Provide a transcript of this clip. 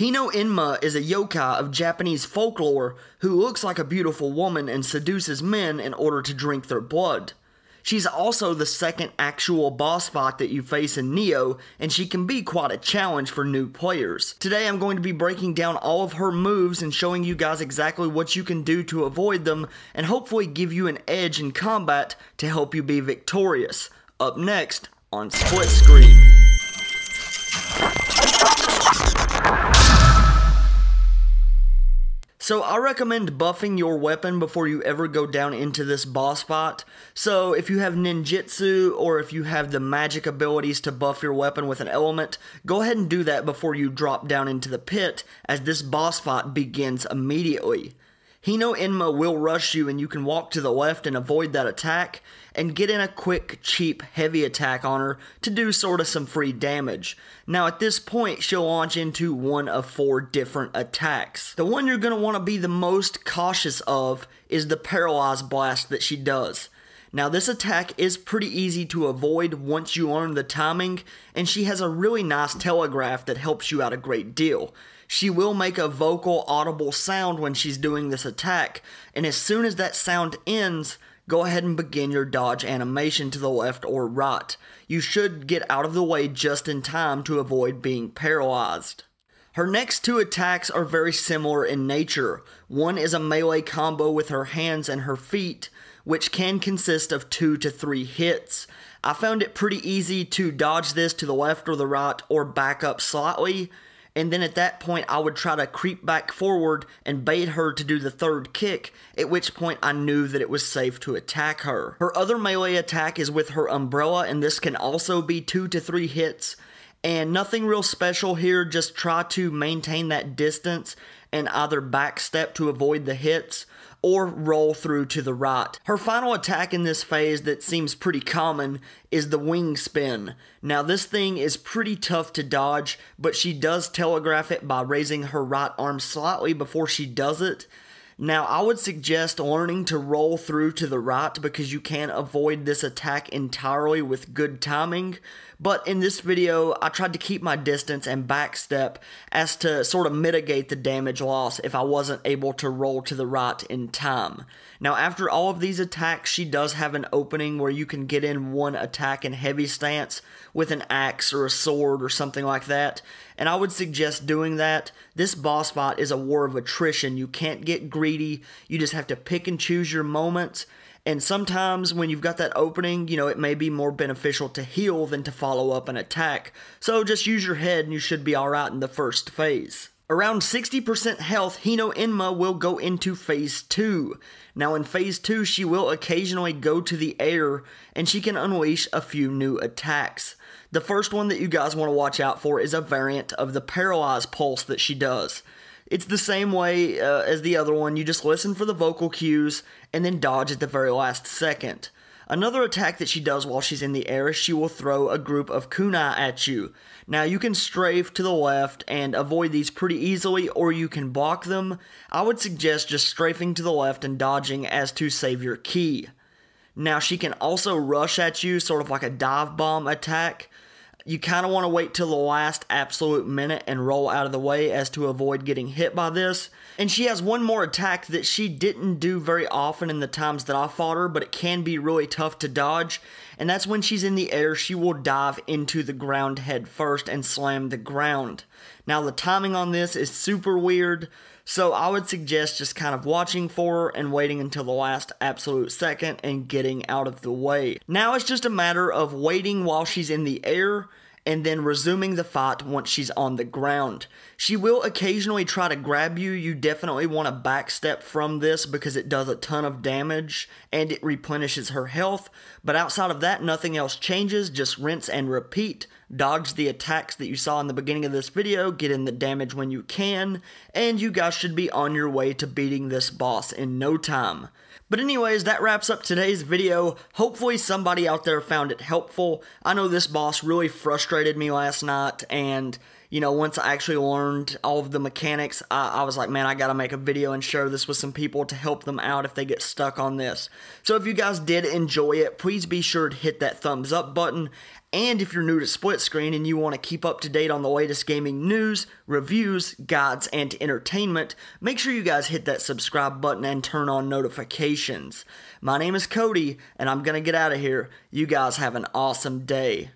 Hino Enma is a yokai of Japanese folklore who looks like a beautiful woman and seduces men in order to drink their blood. She's also the second actual boss fight that you face in Nioh, and she can be quite a challenge for new players. Today I'm going to be breaking down all of her moves and showing you guys exactly what you can do to avoid them, and hopefully give you an edge in combat to help you be victorious. Up next on Split Screen. So I recommend buffing your weapon before you ever go down into this boss fight. So if you have ninjutsu or if you have the magic abilities to buff your weapon with an element, go ahead and do that before you drop down into the pit, as this boss fight begins immediately. Hino Enma will rush you and you can walk to the left and avoid that attack, and get in a quick, cheap, heavy attack on her to do sorta some free damage. Now at this point, she'll launch into one of 4 different attacks. The one you're going to want to be the most cautious of is the Paralyze Blast that she does. Now this attack is pretty easy to avoid once you learn the timing, and she has a really nice telegraph that helps you out a great deal. She will make a vocal audible sound when she's doing this attack, and as soon as that sound ends, go ahead and begin your dodge animation to the left or right. You should get out of the way just in time to avoid being paralyzed. Her next 2 attacks are very similar in nature. One is a melee combo with her hands and her feet, which can consist of 2 to 3 hits. I found it pretty easy to dodge this to the left or the right or back up slightly, and then at that point I would try to creep back forward and bait her to do the 3rd kick, at which point I knew that it was safe to attack her. Her other melee attack is with her umbrella, and this can also be 2 to 3 hits, and nothing real special here, just try to maintain that distance and either backstep to avoid the hits, or roll through to the right. Her final attack in this phase that seems pretty common is the wing spin. Now this thing is pretty tough to dodge, but she does telegraph it by raising her right arm slightly before she does it. Now I would suggest learning to roll through to the right because you can avoid this attack entirely with good timing, but in this video I tried to keep my distance and backstep as to sort of mitigate the damage loss if I wasn't able to roll to the right in time. Now after all of these attacks, she does have an opening where you can get in one attack in heavy stance with an axe or a sword or something like that, and I would suggest doing that. This boss fight is a war of attrition. You can't get greedy, you just have to pick and choose your moments, and sometimes when you've got that opening, you know, it may be more beneficial to heal than to follow up an attack, so just use your head and you should be alright in the first phase. Around 60% health, Hino Enma will go into phase 2. Now in phase 2, she will occasionally go to the air, and she can unleash a few new attacks. The first one that you guys want to watch out for is a variant of the Paralyze Pulse that she does. It's the same way as the other one, you just listen for the vocal cues, and then dodge at the very last second. Another attack that she does while she's in the air is she will throw a group of kunai at you. Now you can strafe to the left and avoid these pretty easily, or you can block them. I would suggest just strafing to the left and dodging as to save your ki. Now she can also rush at you, sort of like a dive bomb attack. You kind of want to wait till the last absolute minute and roll out of the way as to avoid getting hit by this. And she has one more attack that she didn't do very often in the times that I fought her, but it can be really tough to dodge. And that's when she's in the air, she will dive into the ground head first and slam the ground. Now the timing on this is super weird, so I would suggest just kind of watching for her and waiting until the last absolute second and getting out of the way. Now it's just a matter of waiting while she's in the air and then resuming the fight once she's on the ground. She will occasionally try to grab you. You definitely want to backstep from this because it does a ton of damage and it replenishes her health, but outside of that, nothing else changes. Just rinse and repeat. Dodge the attacks that you saw in the beginning of this video, get in the damage when you can, and you guys should be on your way to beating this boss in no time. But anyways, that wraps up today's video. Hopefully somebody out there found it helpful. I know this boss really frustrated me last night, and once I actually learned all of the mechanics, I was like, man, I gotta make a video and share this with some people to help them out if they get stuck on this. So if you guys did enjoy it, please be sure to hit that thumbs up button. And if you're new to Split Screen and you want to keep up to date on the latest gaming news, reviews, guides, and entertainment, make sure you guys hit that subscribe button and turn on notifications. My name is Cody, and I'm gonna get out of here. You guys have an awesome day.